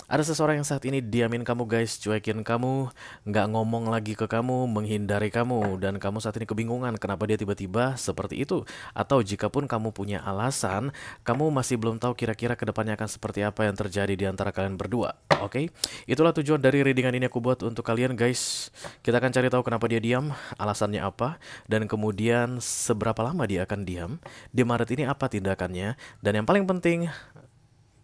Ada seseorang yang saat ini diamin kamu guys, cuekin kamu, nggak ngomong lagi ke kamu, menghindari kamu, dan kamu saat ini kebingungan kenapa dia tiba-tiba seperti itu. Atau jika pun kamu punya alasan, kamu masih belum tahu kira-kira kedepannya akan seperti apa yang terjadi di antara kalian berdua. Oke, itulah tujuan dari readingan ini aku buat untuk kalian guys. Kita akan cari tahu kenapa dia diam, alasannya apa, dan kemudian seberapa lama dia akan diam. Di Maret ini apa tindakannya, dan yang paling penting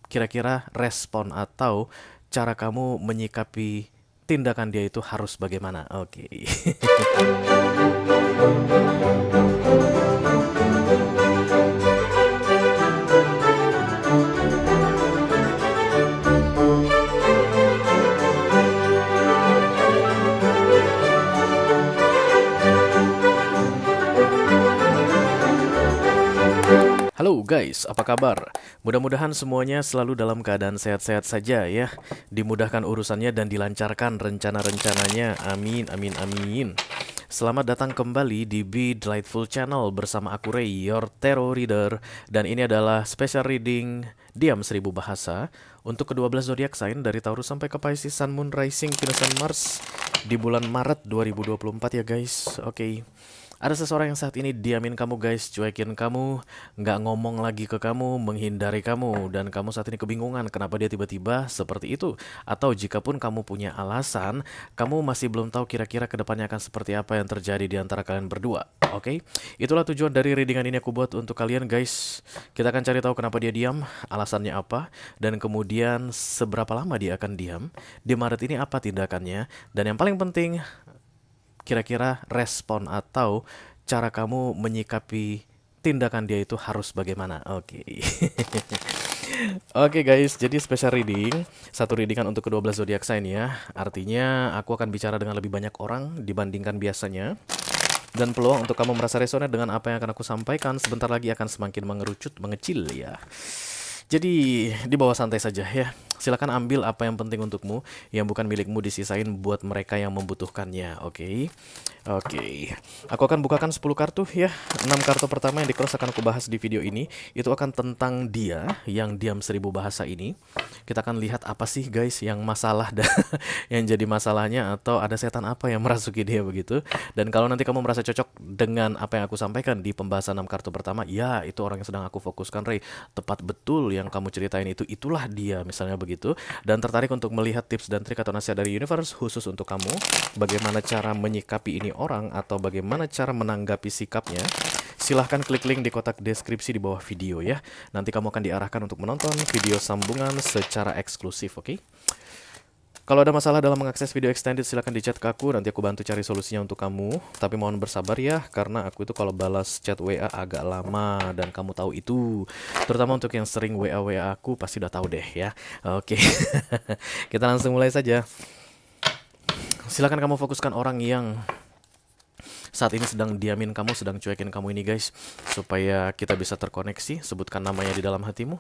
kira-kira respon atau cara kamu menyikapi tindakan dia itu harus bagaimana? Oke. Halo guys, apa kabar? Mudah-mudahan semuanya selalu dalam keadaan sehat-sehat saja ya. Dimudahkan urusannya dan dilancarkan rencana-rencananya. Amin, amin, amin. Selamat datang kembali di Be Delightful Channel bersama aku Ray, your tarot reader. Dan ini adalah special reading Diam 1000 Bahasa untuk ke-12 zodiak sign dari Taurus sampai ke Pisces, Sun, Moon, Rising, Venus, dan Mars di bulan Maret 2024 ya guys. Oke. Ada seseorang yang saat ini diamin kamu guys, cuekin kamu, nggak ngomong lagi ke kamu, menghindari kamu, dan kamu saat ini kebingungan kenapa dia tiba-tiba seperti itu. Atau jika pun kamu punya alasan, kamu masih belum tahu kira-kira kedepannya akan seperti apa yang terjadi di antara kalian berdua. Oke, itulah tujuan dari readingan ini aku buat untuk kalian guys. Kita akan cari tahu kenapa dia diam, alasannya apa, dan kemudian seberapa lama dia akan diam. Di Maret ini apa tindakannya, dan yang paling penting kira-kira respon atau cara kamu menyikapi tindakan dia itu harus bagaimana? Oke. Oke guys, jadi special reading, satu readingan untuk ke-12 zodiak sign ya. Artinya aku akan bicara dengan lebih banyak orang dibandingkan biasanya. Dan peluang untuk kamu merasa resonate dengan apa yang akan aku sampaikan sebentar lagi akan semakin mengerucut, mengecil ya. Jadi di bawah santai saja ya. Silakan ambil apa yang penting untukmu, yang bukan milikmu disisain buat mereka yang membutuhkannya. Oke. Oke. Aku akan bukakan 10 kartu ya. 6 kartu pertama yang di-cross akan aku bahas di video ini. Itu akan tentang dia yang diam 1000 bahasa ini. Kita akan lihat apa sih guys yang masalah dan yang jadi masalahnya, atau ada setan apa yang merasuki dia begitu. Dan kalau nanti kamu merasa cocok dengan apa yang aku sampaikan di pembahasan 6 kartu pertama, ya itu orang yang sedang aku fokuskan Ray. Tepat betul yang kamu ceritain itu, itulah dia misalnya begitu. Dan tertarik untuk melihat tips dan trik atau nasihat dari universe khusus untuk kamu, bagaimana cara menyikapi ini orang atau bagaimana cara menanggapi sikapnya, silahkan klik link di kotak deskripsi di bawah video ya. Nanti kamu akan diarahkan untuk menonton video sambungan secara eksklusif, oke? Kalau ada masalah dalam mengakses video extended, silahkan di chat ke aku, nanti aku bantu cari solusinya untuk kamu. Tapi mohon bersabar ya, karena aku itu kalau balas chat WA agak lama, dan kamu tahu itu. Terutama untuk yang sering WA aku, pasti udah tahu deh ya. Oke, kita langsung mulai saja. Silahkan kamu fokuskan orang yang saat ini sedang diamin kamu, sedang cuekin kamu ini guys, supaya kita bisa terkoneksi. Sebutkan namanya di dalam hatimu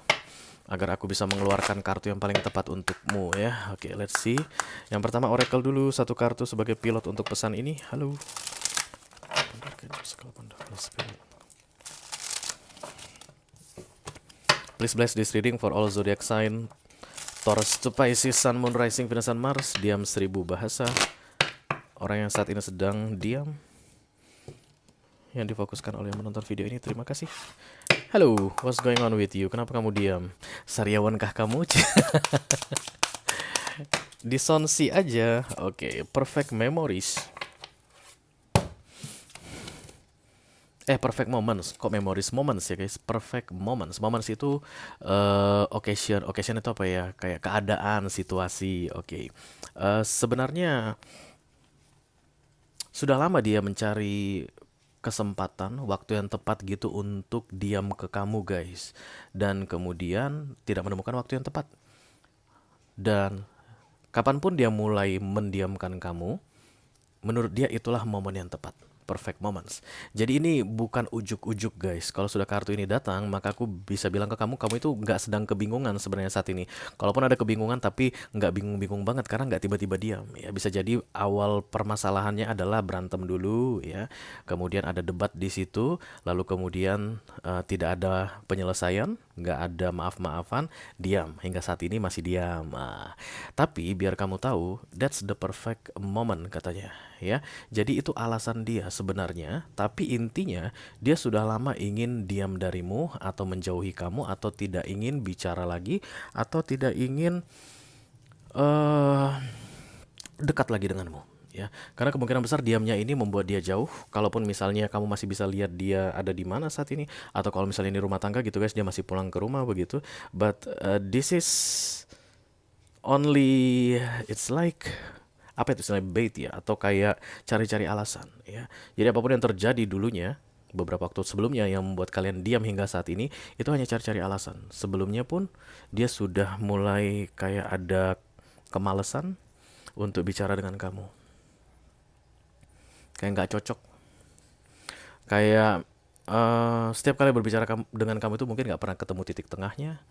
agar aku bisa mengeluarkan kartu yang paling tepat untukmu ya. Oke, let's see. Yang pertama Oracle dulu, satu kartu sebagai pilot untuk pesan ini. Halo. Please bless this reading for all zodiac sign Taurus to Pisces, Sun, Moon, Rising, Venus, dan Mars. Diam 1000 bahasa. Orang yang saat ini sedang diam, yang difokuskan oleh menonton video ini, terima kasih. Halo, what's going on with you? Kenapa kamu diam? Sariawankah kamu? Disonsi aja. Oke, perfect memories. Perfect moments. Kok memories? Moments ya guys. Perfect moments. Moments itu occasion. Occasion itu apa ya? Kayak keadaan, situasi. Oke. Sebenarnya sudah lama dia mencari kesempatan, waktu yang tepat gitu untuk diam ke kamu guys. Dan kemudian tidak menemukan waktu yang tepat. Dan kapanpun dia mulai mendiamkan kamu, menurut dia itulah momen yang tepat. Perfect moments. Jadi ini bukan ujuk-ujuk guys. Kalau sudah kartu ini datang, maka aku bisa bilang ke kamu, kamu itu nggak sedang kebingungan sebenarnya saat ini. Kalaupun ada kebingungan, tapi nggak bingung-bingung banget karena nggak tiba-tiba diam. Ya bisa jadi awal permasalahannya adalah berantem dulu ya. Kemudian ada debat di situ, lalu kemudian tidak ada penyelesaian. nggak ada maaf-maafan, diam. Hingga saat ini masih diam. Tapi biar kamu tahu, that's the perfect moment katanya, ya. Jadi itu alasan dia sebenarnya, tapi intinya dia sudah lama ingin diam darimu atau menjauhi kamu atau tidak ingin bicara lagi atau tidak ingin eh dekat lagi denganmu, ya. Karena kemungkinan besar diamnya ini membuat dia jauh. Kalaupun misalnya kamu masih bisa lihat dia ada di mana saat ini, atau kalau misalnya ini rumah tangga gitu guys, dia masih pulang ke rumah begitu. But this is only, it's like apa itu istilahnya, bait ya, atau kayak cari-cari alasan, ya. Jadi apapun yang terjadi dulunya beberapa waktu sebelumnya yang membuat kalian diam hingga saat ini, itu hanya cari-cari alasan. Sebelumnya pun dia sudah mulai kayak ada kemalasan untuk bicara dengan kamu, kayak nggak cocok, kayak setiap kali berbicara dengan kamu itu mungkin nggak pernah ketemu titik tengahnya.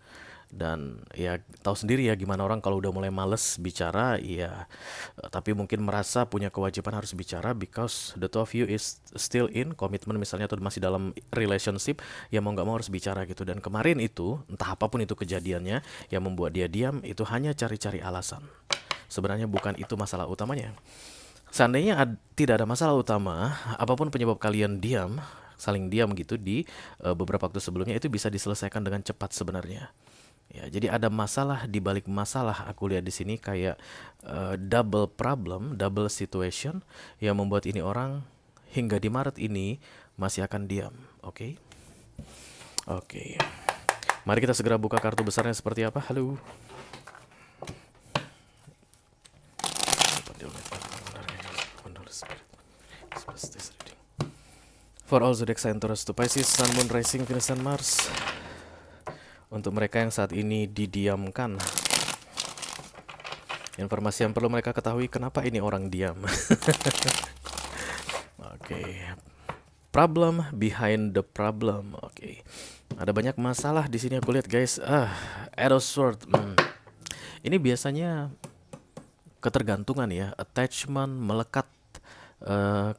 Dan ya tahu sendiri ya gimana orang kalau udah mulai males bicara, ya tapi mungkin merasa punya kewajiban harus bicara because the two of you is still in komitmen misalnya, atau masih dalam relationship, ya mau nggak mau harus bicara gitu. Dan kemarin itu entah apapun itu kejadiannya yang membuat dia diam, itu hanya cari-cari alasan. Sebenarnya bukan itu masalah utamanya. Seandainya tidak ada masalah utama, apapun penyebab kalian diam, saling diam gitu di beberapa waktu sebelumnya, itu bisa diselesaikan dengan cepat sebenarnya. Ya, jadi ada masalah di balik masalah. Aku lihat di sini kayak double problem, double situation yang membuat ini orang hingga di Maret ini masih akan diam. Oke. Oke. Mari kita segera buka kartu besarnya seperti apa. Halo. For all zodiac sign Taurus to Pisces, Sun, Moon, Rising, Venus, dan Mars. Untuk mereka yang saat ini didiamkan, informasi yang perlu mereka ketahui kenapa ini orang diam. Oke. Problem behind the problem. Oke. Ada banyak masalah di sini aku lihat guys. Eight of Swords. Ini biasanya ketergantungan ya, attachment, melekat,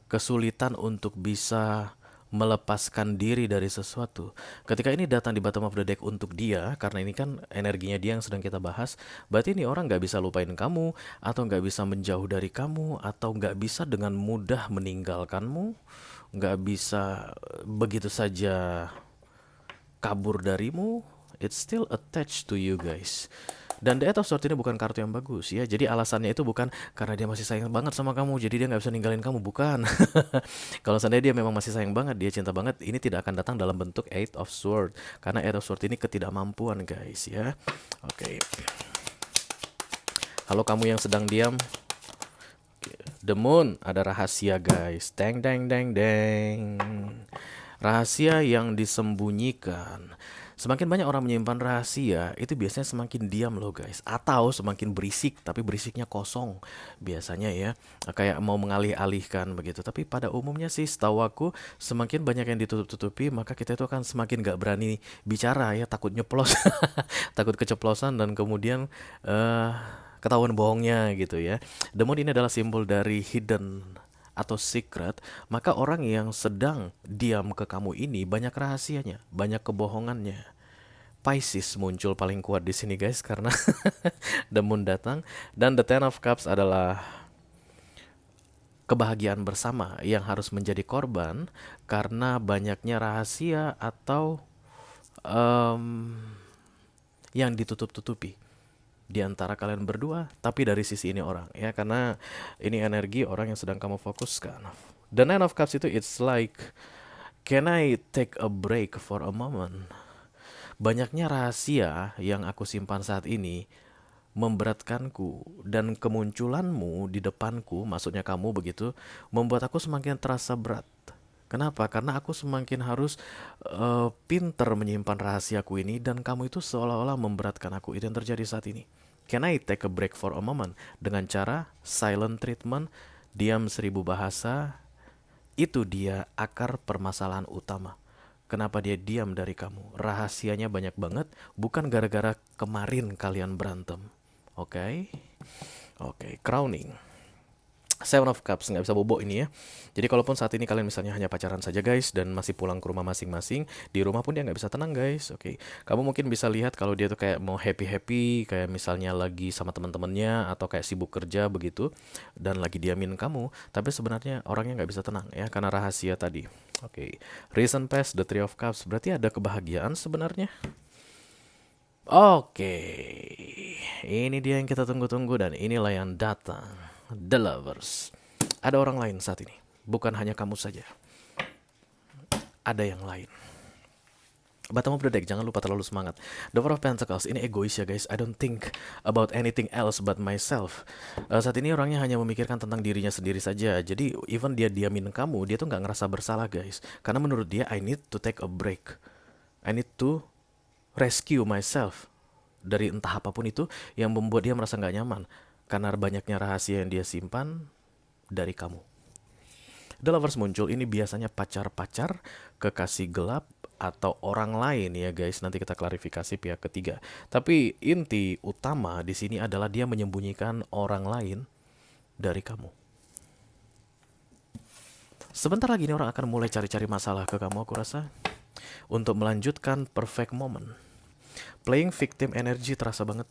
kesulitan untuk bisa melepaskan diri dari sesuatu. Ketika ini datang di bottom of the deck untuk dia, karena ini kan energinya dia yang sedang kita bahas, berarti ini orang nggak bisa lupain kamu, atau nggak bisa menjauh dari kamu, atau nggak bisa dengan mudah meninggalkanmu, nggak bisa begitu saja kabur darimu. It's still attached to you guys. Dan The Eight of Swords ini bukan kartu yang bagus ya. Jadi alasannya itu bukan karena dia masih sayang banget sama kamu, jadi dia nggak bisa ninggalin kamu, bukan. Kalau seandainya dia memang masih sayang banget, dia cinta banget, ini tidak akan datang dalam bentuk Eight of Swords. Karena Eight of Swords ini ketidakmampuan guys ya. Oke. Halo kamu yang sedang diam. The Moon, ada rahasia guys. Deng deng deng deng. Rahasia yang disembunyikan. Semakin banyak orang menyimpan rahasia, itu biasanya semakin diam loh guys. Atau semakin berisik, tapi berisiknya kosong. Biasanya ya, kayak mau mengalih-alihkan begitu. Tapi pada umumnya sih setahu aku, semakin banyak yang ditutup-tutupi, maka kita itu akan semakin gak berani bicara ya. Takut nyeplos, takut keceplosan, dan kemudian ketahuan bohongnya gitu ya. The Moon ini adalah simbol dari hidden atau secret, maka orang yang sedang diam ke kamu ini banyak rahasianya, banyak kebohongannya. Pisces muncul paling kuat di sini guys karena The Moon datang, dan The Ten of Cups adalah kebahagiaan bersama yang harus menjadi korban karena banyaknya rahasia atau yang ditutup-tutupi di antara kalian berdua, tapi dari sisi ini orang ya, karena ini energi orang yang sedang kamu fokuskan. The Nine of Cups itu it's like, can I take a break for a moment? Banyaknya rahasia yang aku simpan saat ini memberatkanku, dan kemunculanmu di depanku, maksudnya kamu begitu, membuat aku semakin terasa berat. Kenapa? Karena aku semakin harus pinter menyimpan rahasiaku ini, dan kamu itu seolah-olah memberatkan aku. Itu yang terjadi saat ini. Can I take a break for a moment? Dengan cara silent treatment, diam 1000 bahasa. Itu dia akar permasalahan utama. Kenapa dia diam dari kamu? Rahasianya banyak banget, bukan gara-gara kemarin kalian berantem. Oke? Oke, crowning. Seven of Cups, nggak bisa bobo ini ya. Jadi kalaupun saat ini kalian misalnya hanya pacaran saja guys, dan masih pulang ke rumah masing-masing, di rumah pun dia nggak bisa tenang guys. Oke, kamu mungkin bisa lihat kalau dia tuh kayak mau happy-happy, kayak misalnya lagi sama teman-temannya atau kayak sibuk kerja begitu, dan lagi diamin kamu. Tapi sebenarnya orangnya nggak bisa tenang ya, karena rahasia tadi. Oke, recent past, the Three of Cups, berarti ada kebahagiaan sebenarnya. Oke, ini dia yang kita tunggu-tunggu dan inilah yang datang. The Lovers. Ada orang lain saat ini. Bukan hanya kamu saja. Ada yang lain. Bottom of the deck, jangan lupa terlalu semangat. The Four of Pentacles, ini egois ya guys. I don't think about anything else but myself. Saat ini orangnya hanya memikirkan tentang dirinya sendiri saja. Jadi even dia diamin kamu, dia tuh nggak ngerasa bersalah guys. Karena menurut dia, I need to take a break. I need to rescue myself dari entah apapun itu yang membuat dia merasa nggak nyaman. Karena banyaknya rahasia yang dia simpan dari kamu. The Lovers muncul ini biasanya pacar-pacar, kekasih gelap, atau orang lain ya guys. Nanti kita klarifikasi pihak ketiga. Tapi inti utama di sini adalah dia menyembunyikan orang lain dari kamu. Sebentar lagi ini orang akan mulai cari-cari masalah ke kamu aku rasa. Untuk melanjutkan perfect moment. Playing victim energy terasa banget.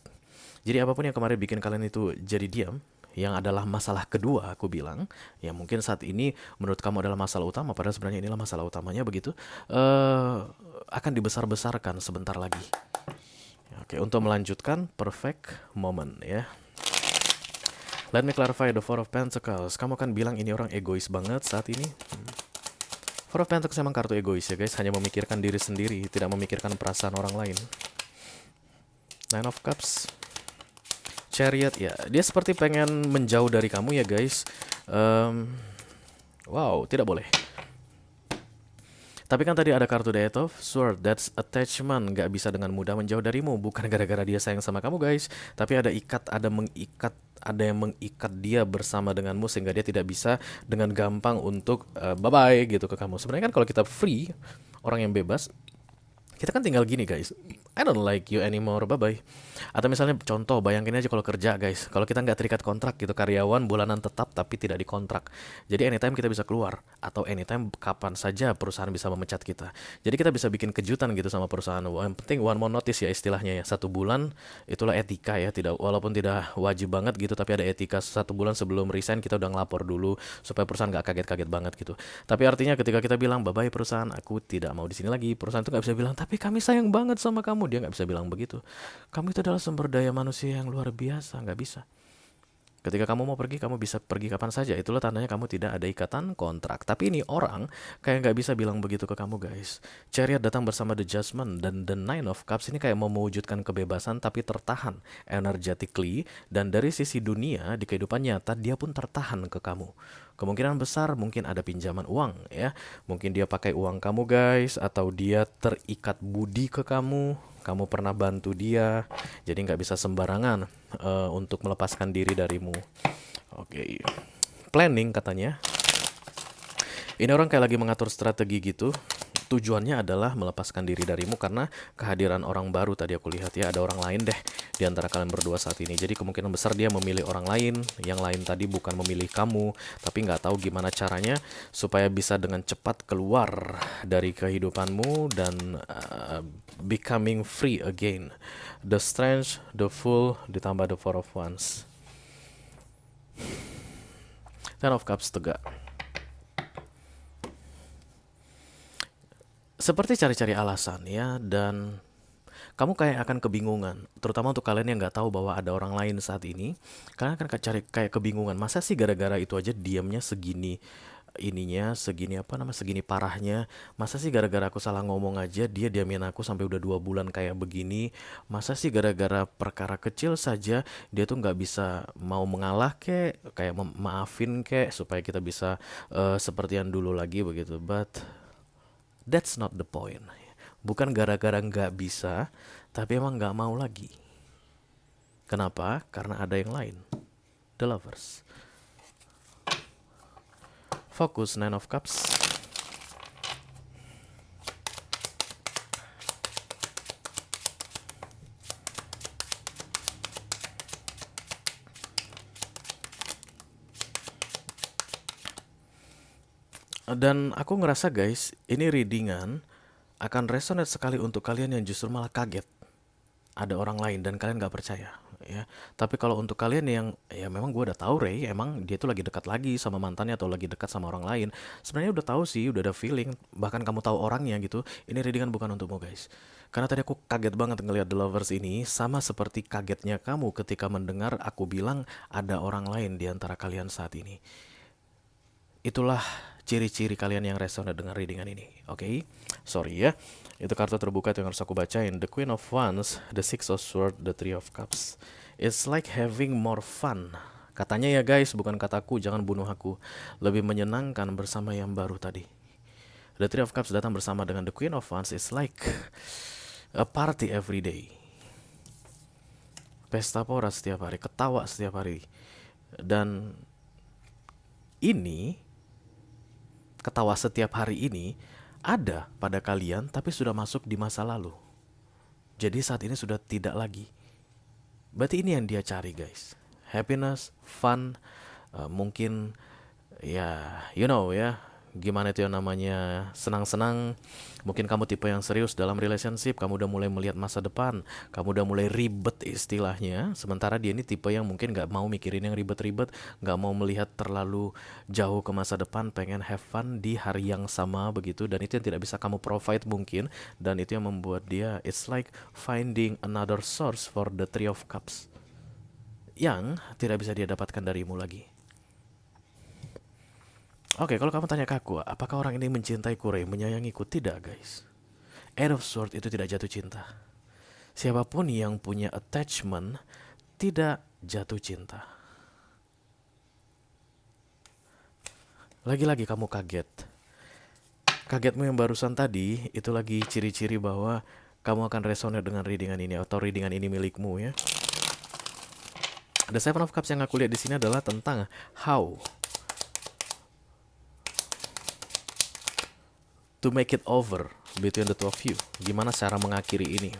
Jadi apapun yang kemarin bikin kalian itu jadi diam, yang adalah masalah kedua aku bilang, ya mungkin saat ini menurut kamu adalah masalah utama, padahal sebenarnya inilah masalah utamanya begitu, akan dibesar-besarkan sebentar lagi. Oke, untuk melanjutkan perfect moment ya. Let me clarify the Four of Pentacles. Kamu kan bilang ini orang egois banget saat ini. Four of Pentacles emang kartu egois ya guys, hanya memikirkan diri sendiri, tidak memikirkan perasaan orang lain. Nine of Cups. Chariot ya, dia seperti pengen menjauh dari kamu ya guys. Wow, tidak boleh. Tapi kan tadi ada kartu The Eight of Swords, that's attachment, nggak bisa dengan mudah menjauh darimu. Bukan gara-gara dia sayang sama kamu guys, tapi ada ikat, ada yang mengikat dia bersama denganmu sehingga dia tidak bisa dengan gampang untuk bye-bye gitu ke kamu. Sebenarnya kan kalau kita free, orang yang bebas, kita kan tinggal gini guys, I don't like you anymore, bye-bye. Atau misalnya contoh, bayangin aja kalau kerja guys, kalau kita nggak terikat kontrak gitu, karyawan bulanan tetap tapi tidak dikontrak. Jadi anytime kita bisa keluar, atau anytime kapan saja perusahaan bisa memecat kita. Jadi kita bisa bikin kejutan gitu sama perusahaan. Yang penting one more notice ya istilahnya ya, 1 bulan, itulah etika ya, tidak, walaupun tidak wajib banget gitu, tapi ada etika 1 bulan sebelum resign kita udah ngelapor dulu supaya perusahaan nggak kaget-kaget banget gitu. Tapi artinya ketika kita bilang bye-bye perusahaan, aku tidak mau di sini lagi, perusahaan itu nggak bisa bilang tapi kami sayang banget sama kamu. Dia nggak bisa bilang begitu. Kamu itu adalah sumber daya manusia yang luar biasa, nggak bisa. Ketika kamu mau pergi, kamu bisa pergi kapan saja. Itulah tandanya kamu tidak ada ikatan kontrak. Tapi ini orang kayak nggak bisa bilang begitu ke kamu guys. Chariot datang bersama The Judgment dan The Nine of Cups ini kayak mau mewujudkan kebebasan tapi tertahan energetically. Dan dari sisi dunia, di kehidupan nyata, dia pun tertahan ke kamu. Kemungkinan besar mungkin ada pinjaman uang ya. Mungkin dia pakai uang kamu guys, atau dia terikat budi ke kamu. Kamu pernah bantu dia, jadi nggak bisa sembarangan untuk melepaskan diri darimu. Oke, planning katanya. Ini orang kayak lagi mengatur strategi gitu. Tujuannya adalah melepaskan diri darimu karena kehadiran orang baru tadi aku lihat ya, ada orang lain deh di antara kalian berdua saat ini. Jadi kemungkinan besar dia memilih orang lain, yang lain tadi bukan memilih kamu, tapi nggak tahu gimana caranya supaya bisa dengan cepat keluar dari kehidupanmu dan becoming free again. The Strange, the Fool, ditambah the Four of Wands. Ten of Cups tegak. Seperti cari-cari alasan ya, dan kamu kayak akan kebingungan, terutama untuk kalian yang nggak tahu bahwa ada orang lain saat ini. Kalian akan cari kayak kebingungan, masa sih gara-gara itu aja diamnya segini ininya, segini parahnya. Masa sih gara-gara aku salah ngomong aja dia diamin aku sampai udah 2 bulan kayak begini. Masa sih gara-gara perkara kecil saja dia tuh nggak bisa mau mengalah kayak maafin supaya kita bisa seperti yang dulu lagi begitu. But that's not the point. Bukan gara-gara nggak bisa, tapi emang nggak mau lagi. Kenapa? Karena ada yang lain. The Lovers. Fokus, Nine of Cups. Dan aku ngerasa guys, ini readingan akan resonate sekali untuk kalian yang justru malah kaget ada orang lain dan kalian gak percaya ya. Tapi kalau untuk kalian yang ya memang gue udah tahu Ray, emang dia tuh lagi dekat lagi sama mantannya atau lagi dekat sama orang lain. Sebenarnya udah tahu sih, udah ada feeling, bahkan kamu tahu orangnya gitu. Ini readingan bukan untukmu guys. Karena tadi aku kaget banget ngelihat The Lovers ini, sama seperti kagetnya kamu ketika mendengar aku bilang ada orang lain di antara kalian saat ini. Itulah ciri-ciri kalian yang resonate dengan readingan ini. Oke, sorry ya. Itu kartu terbuka yang harus aku bacain. The Queen of Wands, The Six of Swords, The Three of Cups. It's like having more fun. Katanya ya guys, bukan kataku, jangan bunuh aku. Lebih menyenangkan bersama yang baru tadi. The Three of Cups datang bersama dengan The Queen of Wands. It's like a party every day. Pesta pora setiap hari, ketawa setiap hari. Dan ini ketawa setiap hari ini ada pada kalian tapi sudah masuk di masa lalu. Jadi saat ini sudah tidak lagi. Berarti ini yang dia cari guys. Happiness, fun, mungkin ya you know ya, gimana itu yang namanya senang-senang. Mungkin kamu tipe yang serius dalam relationship, kamu udah mulai melihat masa depan, kamu udah mulai ribet istilahnya. Sementara dia ini tipe yang mungkin gak mau mikirin yang ribet-ribet, gak mau melihat terlalu jauh ke masa depan, pengen have fun di hari yang sama begitu. Dan itu yang tidak bisa kamu provide mungkin. Dan itu yang membuat dia, it's like finding another source for the Three of Cups yang tidak bisa dia dapatkan darimu lagi. Oke, kalau kamu tanya ke aku, apakah orang ini mencintaiku, Ray, menyayangiku? Tidak, guys. Eight of Swords itu tidak jatuh cinta. Siapapun yang punya attachment tidak jatuh cinta. Lagi-lagi kamu kaget. Kagetmu yang barusan tadi itu lagi ciri-ciri bahwa kamu akan resonate dengan readingan ini atau readingan ini milikmu ya. The Seven of Cups yang aku lihat di sini adalah tentang how to make it over between the two of you. Gimana cara mengakhiri ini.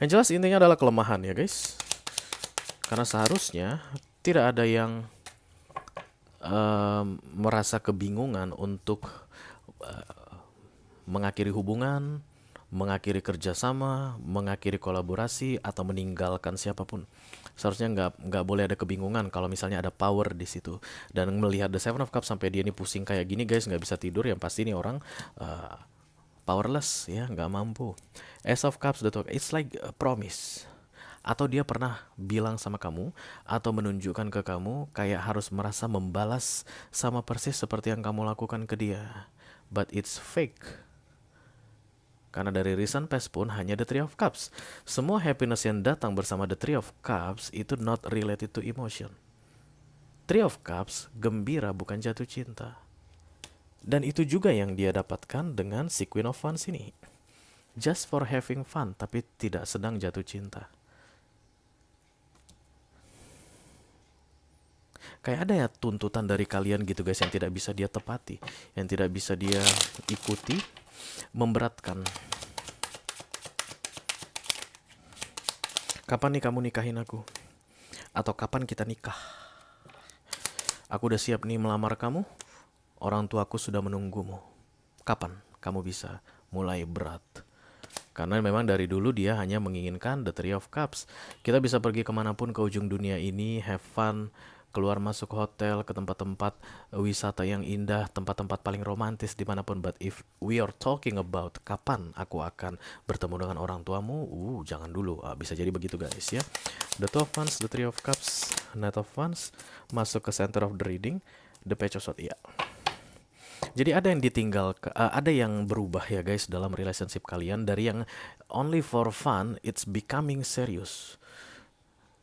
Yang jelas intinya adalah kelemahan ya guys. Karena seharusnya tidak ada yang merasa kebingungan untuk mengakhiri hubungan, mengakhiri kerjasama, mengakhiri kolaborasi, atau meninggalkan siapapun. Seharusnya nggak boleh ada kebingungan kalau misalnya ada power di situ. Dan melihat The Seven of Cups sampai dia ini pusing kayak gini guys, nggak bisa tidur, yang pasti ini orang powerless ya, nggak mampu. Ace of Cups, it's like a promise. Atau dia pernah bilang sama kamu atau menunjukkan ke kamu kayak harus merasa membalas sama persis seperti yang kamu lakukan ke dia. But it's fake. Karena dari recent past pun hanya the Three of Cups. Semua happiness yang datang bersama the Three of Cups itu not related to emotion. Three of Cups gembira bukan jatuh cinta. Dan itu juga yang dia dapatkan dengan si Queen of Wands ini. Just for having fun, tapi tidak sedang jatuh cinta. Kayak ada ya tuntutan dari kalian gitu guys yang tidak bisa dia tepati, yang tidak bisa dia ikuti, memberatkan. Kapan nih kamu nikahin aku? Atau kapan kita nikah? Aku udah siap nih melamar kamu. Orang tuaku sudah menunggumu. Kapan kamu bisa mulai berat? Karena memang dari dulu dia hanya menginginkan the Three of Cups. Kita bisa pergi kemanapun ke ujung dunia ini, have fun, keluar masuk hotel, ke tempat-tempat wisata yang indah, tempat-tempat paling romantis dimanapun. But if we are talking about kapan aku akan bertemu dengan orang tuamu, jangan dulu. Bisa jadi begitu guys ya. The Two of Wands, the Three of Cups, Knight of Wands, masuk ke center of the reading, the Page of Swords. Ya. Jadi ada yang ditinggal, ada yang berubah ya guys dalam relationship kalian. Dari yang only for fun, it's becoming serious.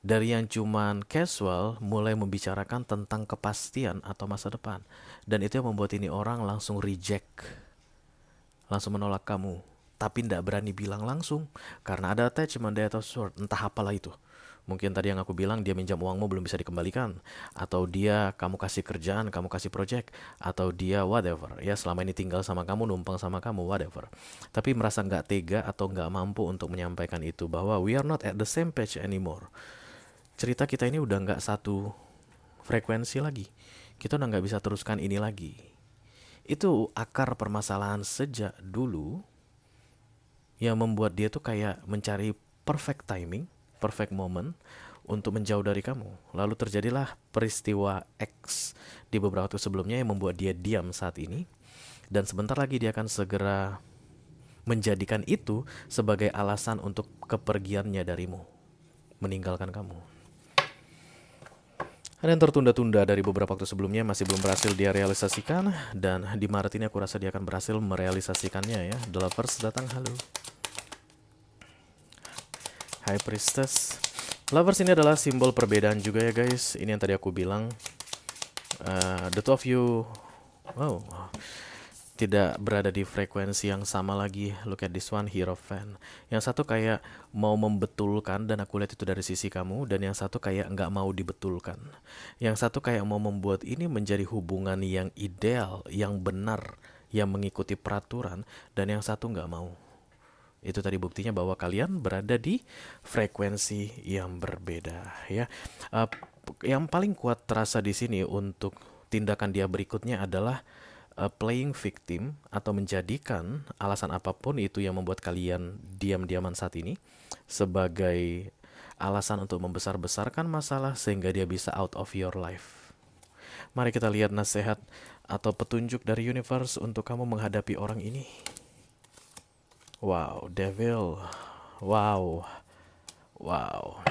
Dari yang cuman casual, mulai membicarakan tentang kepastian atau masa depan. Dan itu yang membuat ini orang langsung reject. Langsung menolak kamu. Tapi tidak berani bilang langsung. Karena ada attachment, the Eight of Swords. Entah apalah itu. Mungkin tadi yang aku bilang dia minjam uangmu belum bisa dikembalikan. Atau dia kamu kasih kerjaan, kamu kasih project. Atau dia whatever. Ya selama ini tinggal sama kamu, numpang sama kamu, whatever. Tapi merasa nggak tega atau nggak mampu untuk menyampaikan itu. Bahwa we are not at the same page anymore. Cerita kita ini udah nggak satu frekuensi lagi. kita udah nggak bisa teruskan ini lagi. Itu akar permasalahan sejak dulu yang membuat dia tuh kayak mencari perfect timing, perfect moment untuk menjauh dari kamu. Lalu terjadilah peristiwa X di beberapa waktu sebelumnya yang membuat dia diam saat ini. Dan sebentar lagi dia akan segera menjadikan itu sebagai alasan untuk kepergiannya darimu, meninggalkan kamu. Ada yang tertunda-tunda dari beberapa waktu sebelumnya masih belum berhasil dia realisasikan, dan di Maret ini aku rasa dia akan berhasil merealisasikannya ya. The Lovers datang, halo. High Priestess. Lovers ini adalah simbol perbedaan juga ya guys. Ini yang tadi aku bilang. The two of you, wow, tidak berada di frekuensi yang sama lagi. Look at this one, Hierophant. Yang satu kayak mau membetulkan, dan aku lihat itu dari sisi kamu. Dan yang satu kayak nggak mau dibetulkan. Yang satu kayak mau membuat ini menjadi hubungan yang ideal, yang benar, yang mengikuti peraturan. Dan yang satu nggak mau. Itu tadi buktinya bahwa kalian berada di frekuensi yang berbeda ya. Yang paling kuat terasa di sini untuk tindakan dia berikutnya adalah playing victim, atau menjadikan alasan apapun itu yang membuat kalian diam-diaman saat ini sebagai alasan untuk membesar-besarkan masalah sehingga dia bisa out of your life. Mari kita lihat nasihat atau petunjuk dari universe untuk kamu menghadapi orang ini. Wow, devil. Wow. Wow.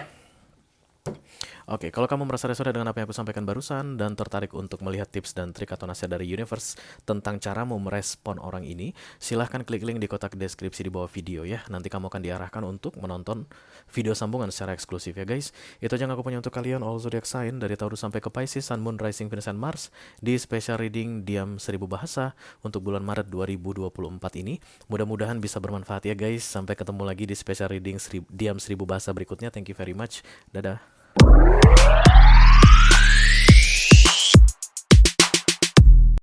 Oke, kalau kamu merasa resonate dengan apa yang aku sampaikan barusan dan tertarik untuk melihat tips dan trik atau nasihat dari universe tentang caramu merespon orang ini, silahkan klik link di kotak deskripsi di bawah video ya. Nanti kamu akan diarahkan untuk menonton video sambungan secara eksklusif ya guys. Itu aja yang aku punya untuk kalian, all zodiac sign dari Taurus sampai ke Pisces, Sun, Moon, Rising, Venus, and Mars di special reading Diam 1000 Bahasa untuk bulan Maret 2024 ini. Mudah-mudahan bisa bermanfaat ya guys. Sampai ketemu lagi di special reading Diam 1000 Bahasa berikutnya. Thank you very much. Dadah.